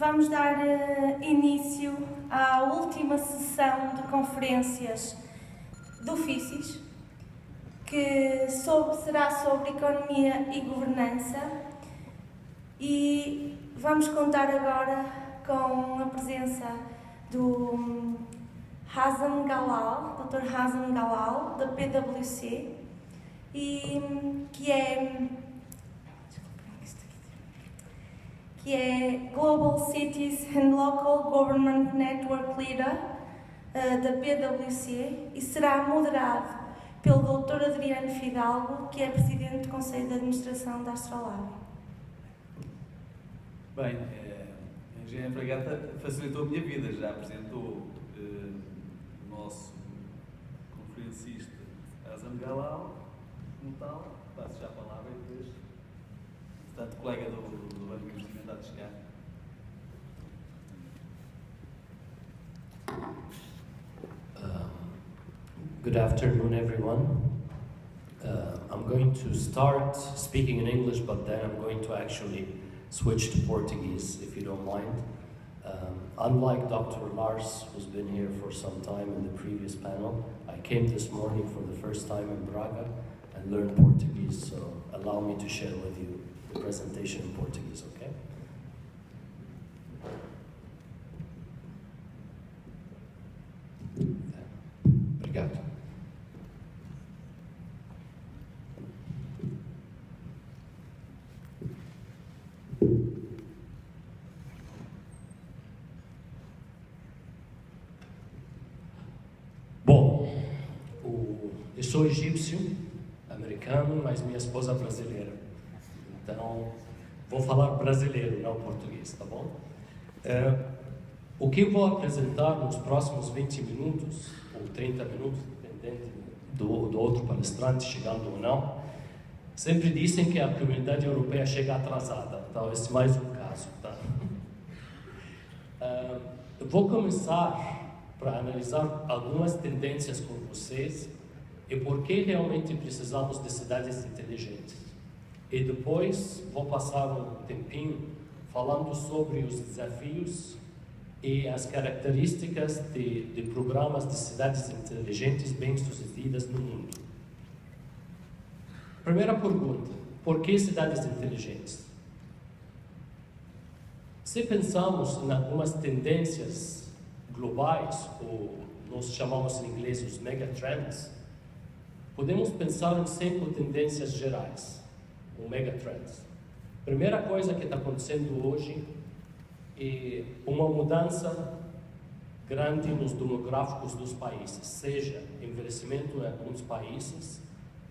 vamos dar início à última sessão de conferências do FICIS, que será sobre economia e governança, e vamos contar agora com a presença do Hazem Galal, Dr. Hazem Galal, da PwC, e que é Global Cities and Local Government Network Leader da PwC, e será moderado pelo Dr. Adriano Fidalgo, que é Presidente do Conselho de Administração da Astrolab. Bem, a engenharia Fragata facilitou a minha vida, já apresentou o nosso conferencista Hazem Galal, como tal, passo já a palavra e depois, portanto, colega do Banco de Investimento há de chegar. Good afternoon, everyone. I'm going to start speaking in English, but then I'm going to actually switch to Portuguese, if you don't mind. Unlike Dr. Lars, who's been here for some time in the previous panel, I came this morning for the first time in Braga and learned Portuguese, so allow me to share with you the presentation in Portuguese, okay? Obrigado. Bom, eu sou egípcio, americano, mas minha esposa é brasileira. Então, vou falar brasileiro, não português, tá bom? O que eu vou apresentar nos próximos 20 minutos, ou 30 minutos, dependendo do outro palestrante chegando ou não, sempre dizem que a comunidade europeia chega atrasada, então esse é mais um caso, tá? Eu vou começar para analisar algumas tendências com vocês e por que realmente precisamos de cidades inteligentes. E depois vou passar um tempinho falando sobre os desafios e as características de programas de cidades inteligentes bem-sucedidas no mundo. Primeira pergunta: por que cidades inteligentes? Se pensamos em algumas tendências globais, ou nós chamamos em inglês os megatrends, podemos pensar em 5 tendências gerais, ou megatrends. Primeira coisa que está acontecendo hoje é uma mudança grande nos demográficos dos países, seja envelhecimento em alguns países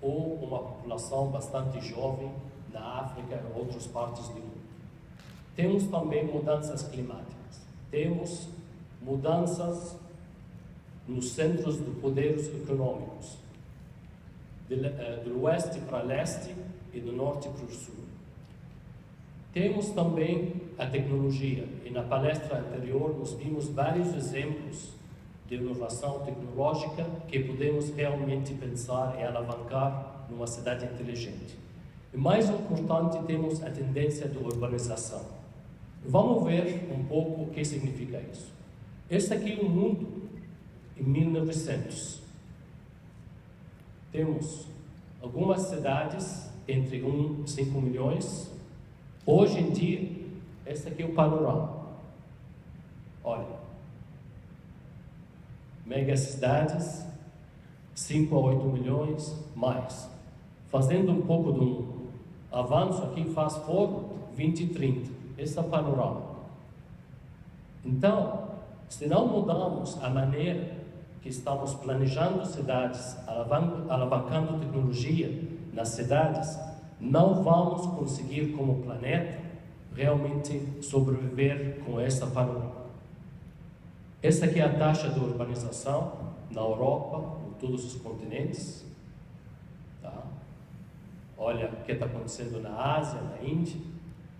ou uma população bastante jovem na África e em outras partes do mundo. Temos também mudanças climáticas, temos mudanças nos centros de poderes econômicos, do oeste para leste e do norte para o sul. Temos também a tecnologia, e na palestra anterior nós vimos vários exemplos de inovação tecnológica que podemos realmente pensar e alavancar numa cidade inteligente. E mais importante, temos a tendência de urbanização. Vamos ver um pouco o que significa isso. Este aqui é o mundo em 1900. Temos algumas cidades entre 1 e 5 milhões. Hoje em dia, esse aqui é o panorama. Olha, megacidades, 5 a 8 milhões, mais. Fazendo um pouco de um avanço aqui, faz forward, 2030. Esse é o panorama. Então, se não mudarmos a maneira que estamos planejando cidades, alavancando tecnologia nas cidades, não vamos conseguir, como planeta, realmente sobreviver com essa panorama. Essa aqui é a taxa de urbanização na Europa, em todos os continentes. Tá? Olha o que está acontecendo na Ásia, na Índia.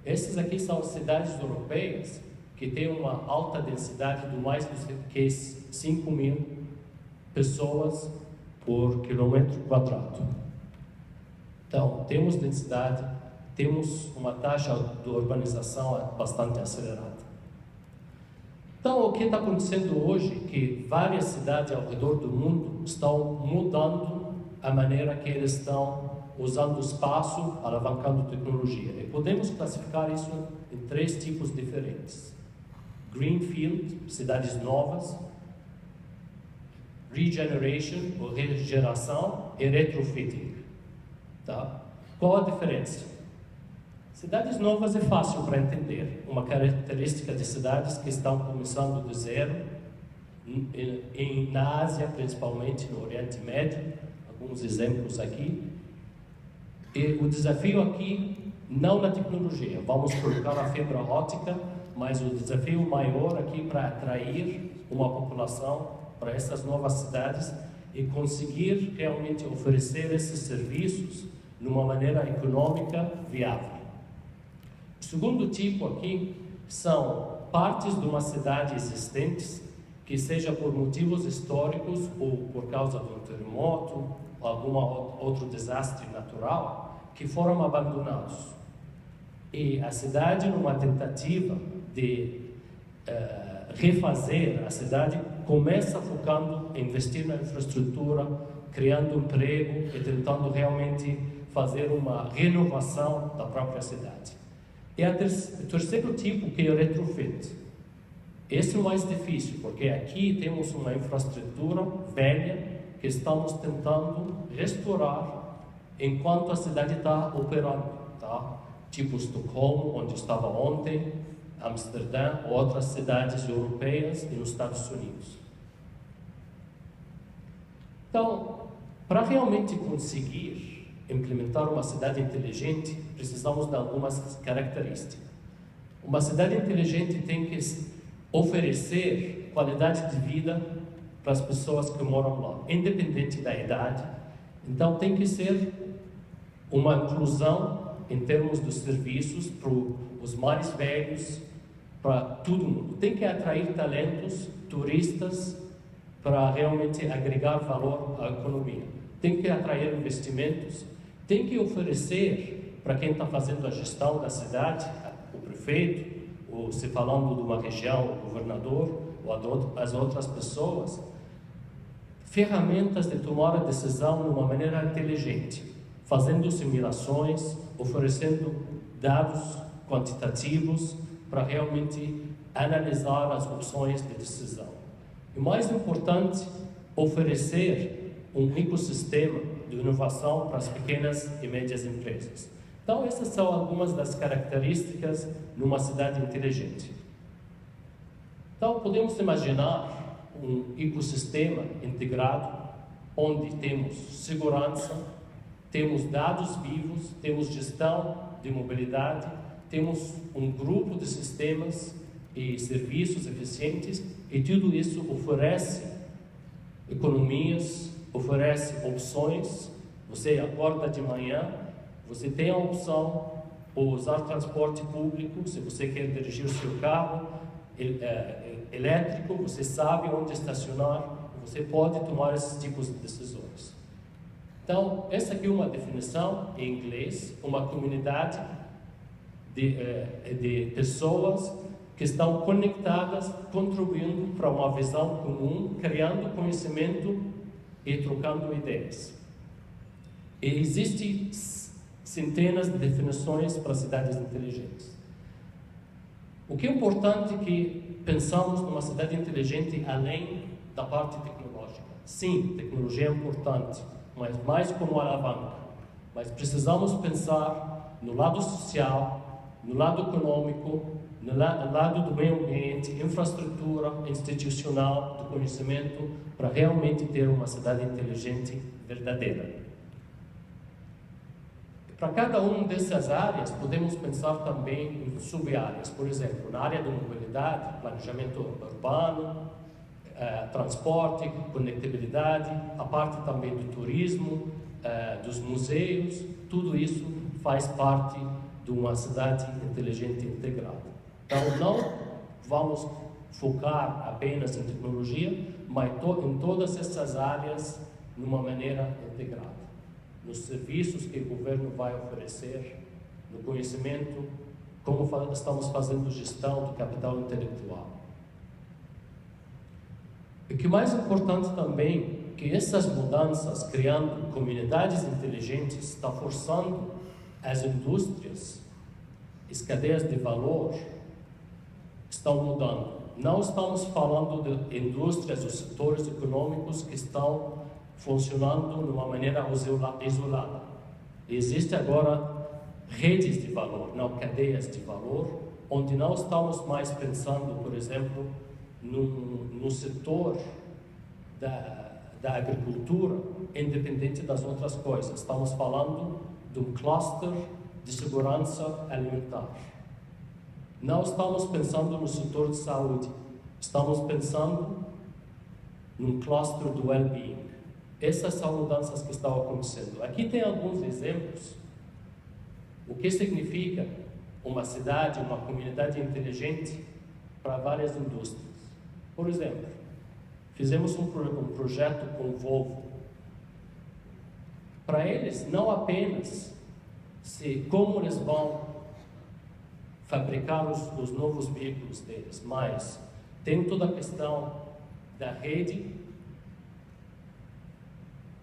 Essas aqui são cidades europeias que têm uma alta densidade de mais que 5 mil pessoas por quilômetro quadrado. Então, temos densidade, temos uma taxa de urbanização bastante acelerada. Então, o que está acontecendo hoje é que várias cidades ao redor do mundo estão mudando a maneira que eles estão usando o espaço, alavancando tecnologia. E podemos classificar isso em 3 tipos diferentes. Greenfield, cidades novas, regeneration, ou regeneração, e retrofitting. Tá? Qual a diferença? Cidades novas é fácil para entender. Uma característica de cidades que estão começando do zero, na Ásia, principalmente no Oriente Médio, alguns exemplos aqui. E o desafio aqui, não na tecnologia, vamos colocar a fibra óptica, mas o desafio maior aqui para atrair uma população para essas novas cidades e conseguir realmente oferecer esses serviços de uma maneira econômica viável. O segundo tipo aqui são partes de uma cidade existentes que seja por motivos históricos ou por causa de um terremoto ou algum outro desastre natural que foram abandonados. E a cidade, numa tentativa de refazer a cidade, começa focando em investir na infraestrutura, criando emprego e tentando realmente fazer uma renovação da própria cidade. E o terceiro tipo, que é o retrofit. Esse é o mais difícil, porque aqui temos uma infraestrutura velha que estamos tentando restaurar enquanto a cidade está operando, tá? Tipo Estocolmo, onde estava ontem, Amsterdã, outras cidades europeias e nos Estados Unidos. Então, para realmente conseguir implementar uma cidade inteligente, precisamos de algumas características. Uma cidade inteligente tem que oferecer qualidade de vida para as pessoas que moram lá, independente da idade. Então, tem que ser uma inclusão em termos dos serviços para os mais velhos, para todo mundo. Tem que atrair talentos, turistas, para realmente agregar valor à economia. Tem que atrair investimentos, tem que oferecer para quem está fazendo a gestão da cidade, o prefeito, ou se falando de uma região, o governador, ou as outras pessoas, ferramentas de tomar a decisão de uma maneira inteligente, fazendo simulações, oferecendo dados quantitativos para realmente analisar as opções de decisão. E mais importante, oferecer um ecossistema de inovação para as pequenas e médias empresas. Então, essas são algumas das características numa cidade inteligente. Então, podemos imaginar um ecossistema integrado, onde temos segurança, temos dados vivos, temos gestão de mobilidade, temos um grupo de sistemas e serviços eficientes, e tudo isso oferece economias, oferece opções. Você acorda de manhã, você tem a opção de usar transporte público, se você quer dirigir o seu carro elétrico, você sabe onde estacionar, você pode tomar esses tipos de decisões. Então, essa aqui é uma definição em inglês, uma comunidade de pessoas que estão conectadas, contribuindo para uma visão comum, criando conhecimento e trocando ideias. E existem centenas de definições para cidades inteligentes. O que é importante é que pensamos numa cidade inteligente além da parte tecnológica. Sim, tecnologia é importante, mas mais como alavanca. Mas precisamos pensar no lado social, no lado econômico, no lado do meio ambiente, infraestrutura institucional, do conhecimento, para realmente ter uma cidade inteligente verdadeira. Para cada uma dessas áreas, podemos pensar também em sub-áreas. Por exemplo, na área da mobilidade, planejamento urbano, transporte, conectividade, a parte também do turismo, dos museus, tudo isso faz parte de uma cidade inteligente integrada. Então, não vamos focar apenas em tecnologia, mas em todas essas áreas de uma maneira integrada. Nos serviços que o governo vai oferecer, no conhecimento, como estamos fazendo gestão do capital intelectual. O que é mais importante também é que essas mudanças, criando comunidades inteligentes, está forçando as indústrias, as cadeias de valor, estão mudando. Não estamos falando de indústrias ou setores econômicos que estão funcionando de uma maneira isolada. Existem agora redes de valor, não cadeias de valor, onde não estamos mais pensando, por exemplo, no setor da agricultura, independente das outras coisas. Estamos falando de um cluster de segurança alimentar. Não estamos pensando no setor de saúde, estamos pensando num cluster do well-being. Essas são mudanças que estão acontecendo. Aqui tem alguns exemplos. O que significa uma cidade, uma comunidade inteligente para várias indústrias. Por exemplo, fizemos um projeto com o Volvo. Para eles, não apenas como eles vão fabricar os novos veículos deles, mas tem toda a questão da rede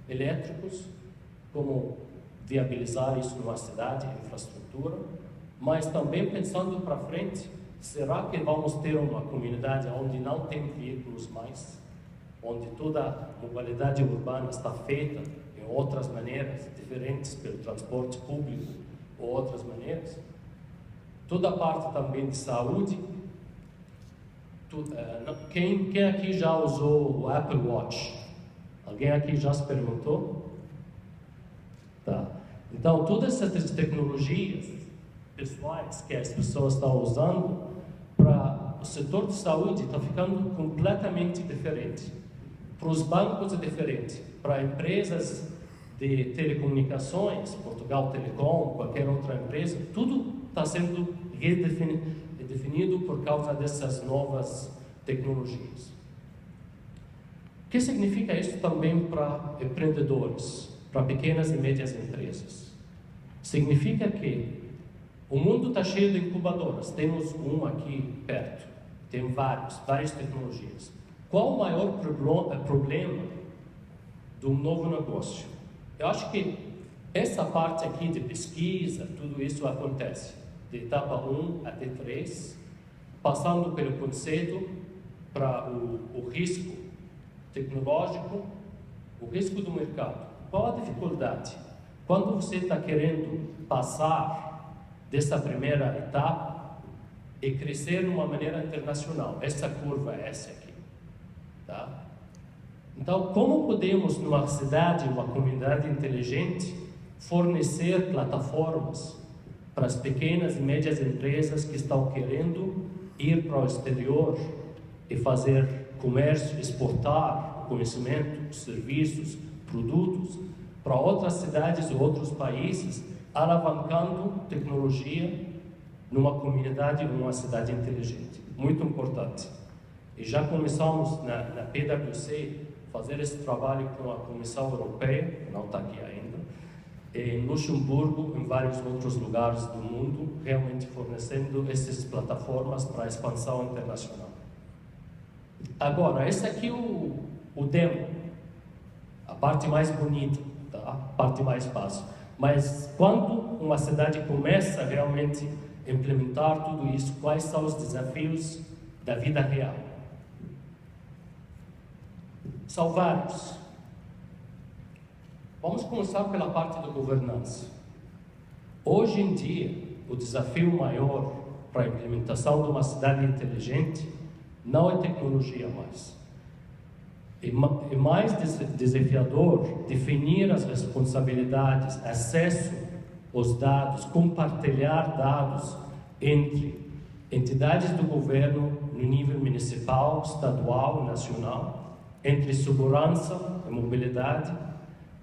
elétricos, como viabilizar isso numa cidade, infraestrutura, mas também pensando para frente, será que vamos ter uma comunidade onde não tem veículos mais, onde toda a mobilidade urbana está feita em outras maneiras, diferentes pelo transporte público ou outras maneiras? Toda a parte também de saúde. Quem aqui já usou o Apple Watch? Alguém aqui já experimentou? Tá. Então, todas essas tecnologias pessoais que as pessoas estão usando para o setor de saúde está ficando completamente diferente. Para os bancos é diferente. Para empresas de telecomunicações, Portugal Telecom, qualquer outra empresa, tudo está sendo redefinido por causa dessas novas tecnologias. O que significa isso também para empreendedores, para pequenas e médias empresas? Significa que o mundo está cheio de incubadoras. Temos um aqui perto, tem várias tecnologias. Qual o maior problema de um novo negócio? Eu acho que essa parte aqui de pesquisa, tudo isso acontece de etapa 1 até 3, passando pelo conceito para o risco tecnológico, o risco do mercado. Qual a dificuldade? Quando você está querendo passar dessa primeira etapa e crescer de uma maneira internacional, essa curva é essa aqui, tá? Então, como podemos, numa cidade, uma comunidade inteligente, fornecer plataformas para as pequenas e médias empresas que estão querendo ir para o exterior e fazer comércio, exportar conhecimento, serviços, produtos para outras cidades ou outros países, alavancando tecnologia numa comunidade ou numa cidade inteligente. Muito importante. E já começamos na PwC fazer esse trabalho com a Comissão Europeia, não está aqui ainda, em Luxemburgo, em vários outros lugares do mundo, realmente fornecendo essas plataformas para a expansão internacional. Agora, esse aqui é o demo, a parte mais bonita, tá? A parte mais fácil. Mas quando uma cidade começa realmente a implementar tudo isso, quais são os desafios da vida real? São vários. Vamos começar pela parte da governança. Hoje em dia, o desafio maior para a implementação de uma cidade inteligente não é tecnologia mais. É mais desafiador definir as responsabilidades, acesso aos dados, compartilhar dados entre entidades do governo no nível municipal, estadual e nacional, entre segurança e mobilidade,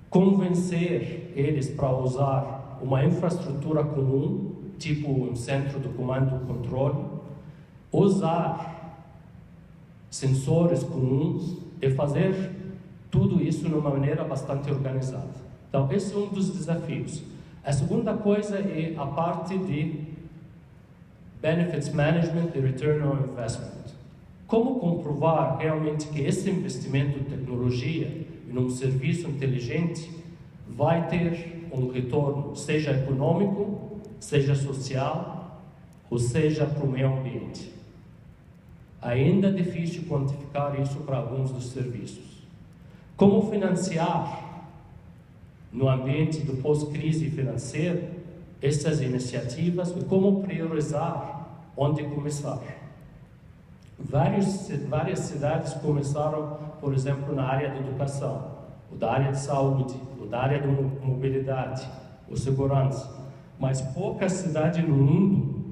convencer eles para usar uma infraestrutura comum, tipo um centro de comando e controle, usar sensores comuns e fazer tudo isso de uma maneira bastante organizada. Então, esse é um dos desafios. A segunda coisa é a parte de Benefits Management e Return on Investment. como comprovar realmente que esse investimento em tecnologia, em um serviço inteligente, vai ter um retorno, seja econômico, seja social, ou seja para o meio ambiente. Ainda é difícil quantificar isso para alguns dos serviços. Como financiar, no ambiente do pós-crise financeira, essas iniciativas e como priorizar onde começar. Várias cidades começaram, por exemplo, na área da educação, ou da área de saúde, ou da área da mobilidade, ou segurança, mas poucas cidades no mundo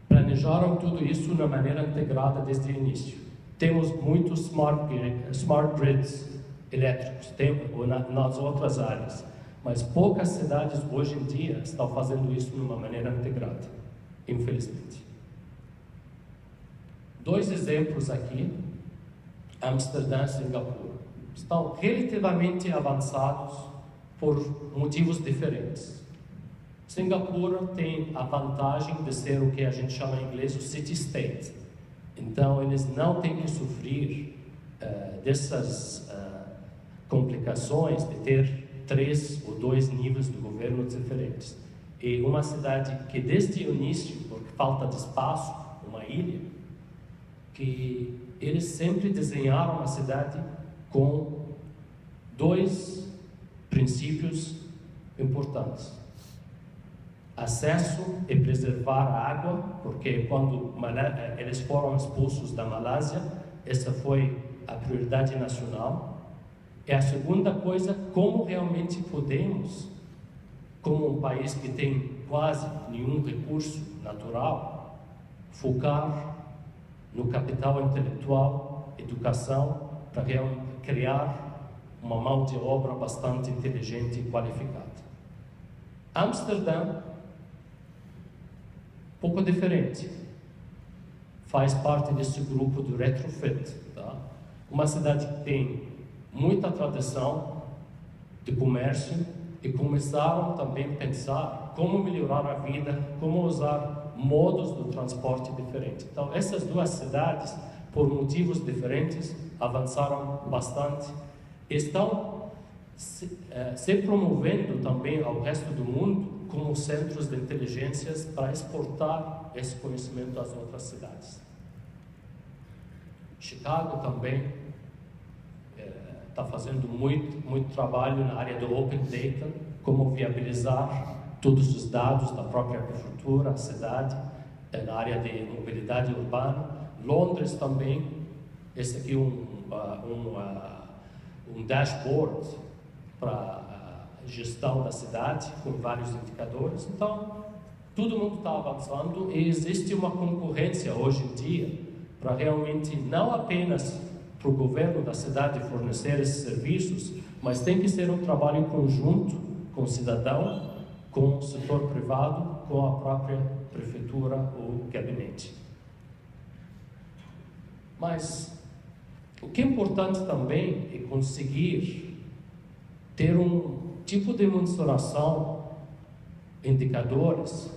planejaram tudo isso de uma maneira integrada desde o início. Temos muitos smart grids elétricos, nas outras áreas, mas poucas cidades hoje em dia estão fazendo isso de uma maneira integrada, infelizmente. 2 exemplos aqui, Amsterdã e Singapura. Estão relativamente avançados por motivos diferentes. Singapura tem a vantagem de ser o que a gente chama em inglês o city-state. Então, eles não têm que sofrer dessas complicações de ter 3 ou 2 níveis de governo diferentes. E uma cidade que desde o início, por falta de espaço, uma ilha, que eles sempre desenharam uma cidade com 2 princípios importantes. Acesso e preservar a água, porque quando eles foram expulsos da Malásia, essa foi a prioridade nacional. E a segunda coisa, como realmente podemos, como um país que tem quase nenhum recurso natural, focar no capital intelectual, educação, para criar uma mão de obra bastante inteligente e qualificada. Amsterdã, pouco diferente, faz parte desse grupo do retrofit, tá? Uma cidade que tem muita tradição de comércio e começaram também a pensar como melhorar a vida, como usar modos de transporte diferentes. Então, essas 2 cidades, por motivos diferentes, avançaram bastante. Estão se promovendo também ao resto do mundo como centros de inteligências para exportar esse conhecimento às outras cidades. Chicago também está fazendo muito trabalho na área do Open Data, como viabilizar todos os dados da própria prefeitura, a cidade, na área de mobilidade urbana. Londres também, esse aqui um dashboard para a gestão da cidade, com vários indicadores. Então, todo mundo está avançando e existe uma concorrência hoje em dia para realmente não apenas para o governo da cidade fornecer esses serviços, mas tem que ser um trabalho conjunto com o cidadão, com o setor privado, com a própria prefeitura ou gabinete. Mas o que é importante também é conseguir ter um tipo de mensuração, indicadores,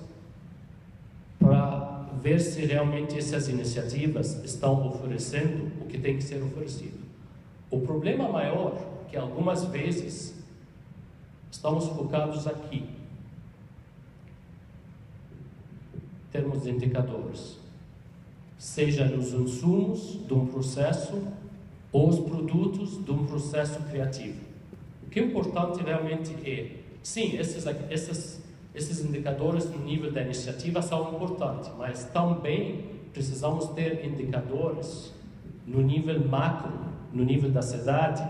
para ver se realmente essas iniciativas estão oferecendo o que tem que ser oferecido. O problema maior é que algumas vezes estamos focados aqui, em termos de indicadores, seja nos insumos de um processo ou os produtos de um processo criativo. O que é importante realmente é, sim, esses indicadores no nível da iniciativa são importantes, mas também precisamos ter indicadores no nível macro, no nível da cidade,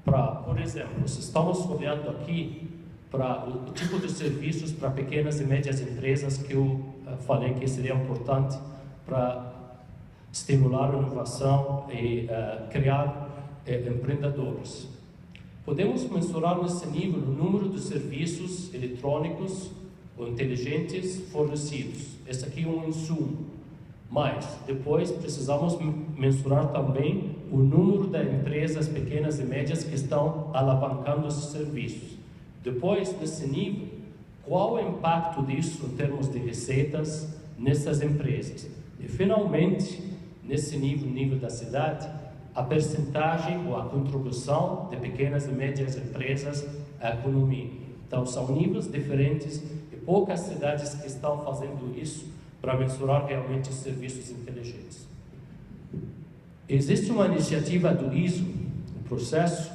para, por exemplo, se estamos olhando aqui para o tipo de serviços para pequenas e médias empresas que eu falei que seria importante para estimular a inovação e criar empreendedores. Podemos mensurar nesse nível o número de serviços eletrônicos ou inteligentes fornecidos. Esse aqui é um insumo. Mas depois precisamos mensurar também o número de empresas pequenas e médias que estão alavancando esses serviços. Depois, nesse nível, qual é o impacto disso em termos de receitas nessas empresas? E finalmente, nesse nível da cidade, a percentagem ou a contribuição de pequenas e médias empresas à economia. Então, são níveis diferentes e poucas cidades que estão fazendo isso para mensurar realmente os serviços inteligentes. Existe uma iniciativa do ISO, um processo,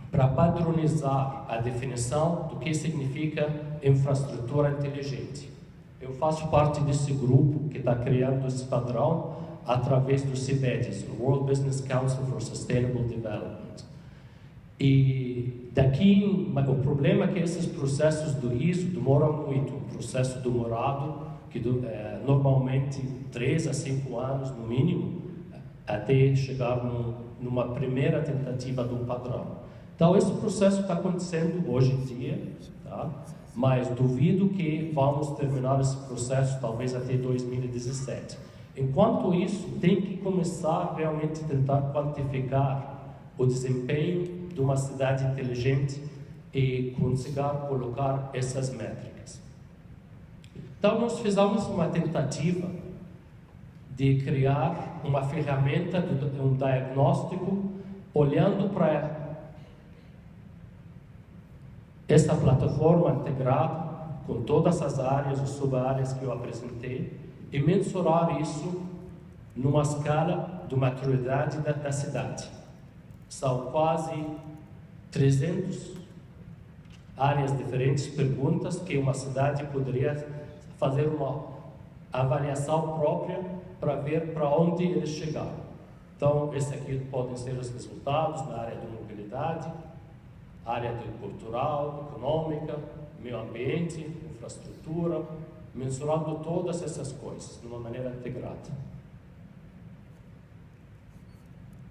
para padronizar a definição do que significa infraestrutura inteligente. Eu faço parte desse grupo que está criando esse padrão através do CBDS, o World Business Council for Sustainable Development. E daqui, o problema é que esses processos do ISO demoram muito, um processo demorado, que normalmente 3 a 5 anos no mínimo, até chegar numa primeira tentativa de um padrão. Então, esse processo está acontecendo hoje em dia, tá? Mas duvido que vamos terminar esse processo talvez até 2017. Enquanto isso, tem que começar realmente a tentar quantificar o desempenho de uma cidade inteligente e conseguir colocar essas métricas. Então, nós fizemos uma tentativa de criar uma ferramenta, um diagnóstico, olhando para essa plataforma integrada, com todas as áreas ou sub-áreas que eu apresentei, e mensurar isso numa escala de maturidade da cidade. São quase 300 áreas diferentes, perguntas que uma cidade poderia fazer uma avaliação própria para ver para onde eles chegaram. Então, esses aqui podem ser os resultados na área de mobilidade, área cultural, econômica, meio ambiente, infraestrutura, mensurando todas essas coisas de uma maneira integrada.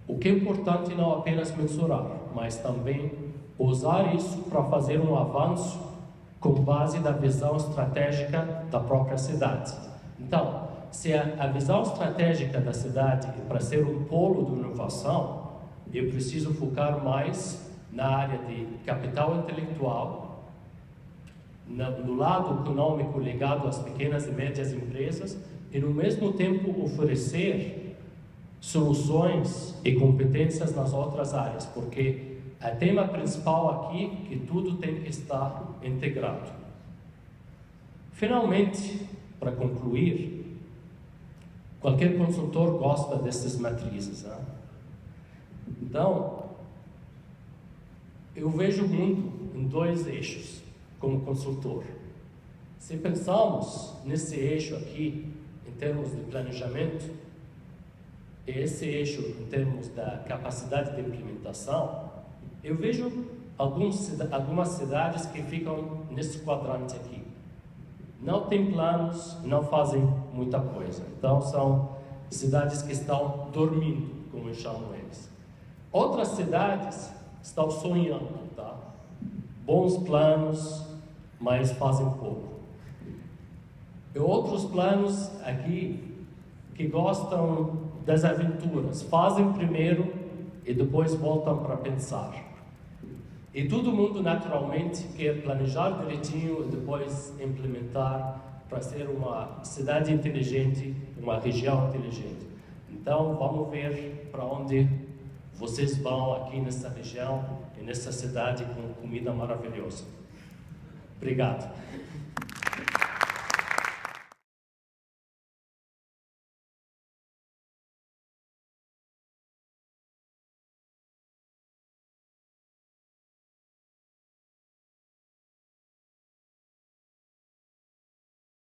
O que é importante não apenas mensurar, mas também usar isso para fazer um avanço com base na visão estratégica da própria cidade. Então, se a visão estratégica da cidade é para ser um polo de inovação, eu preciso focar mais na área de capital intelectual, no lado econômico ligado às pequenas e médias empresas, e no mesmo tempo oferecer soluções e competências nas outras áreas, porque o tema principal aqui é que tudo tem que estar integrado. Finalmente, para concluir, qualquer consultor gosta dessas matrizes, né? Então, eu vejo o mundo em 2 eixos como consultor. Se pensamos nesse eixo aqui, em termos de planejamento, e esse eixo em termos da capacidade de implementação, eu vejo algumas cidades que ficam nesse quadrante aqui. Não têm planos, não fazem muita coisa. Então, são cidades que estão dormindo, como eu chamo eles. Outras cidades estão sonhando, tá? Bons planos, mas fazem pouco. E outros planos aqui que gostam das aventuras, fazem primeiro e depois voltam para pensar. E todo mundo naturalmente quer planejar direitinho e depois implementar para ser uma cidade inteligente, uma região inteligente. Então, vamos ver para onde vocês vão aqui nessa região e nessa cidade com comida maravilhosa. Obrigado.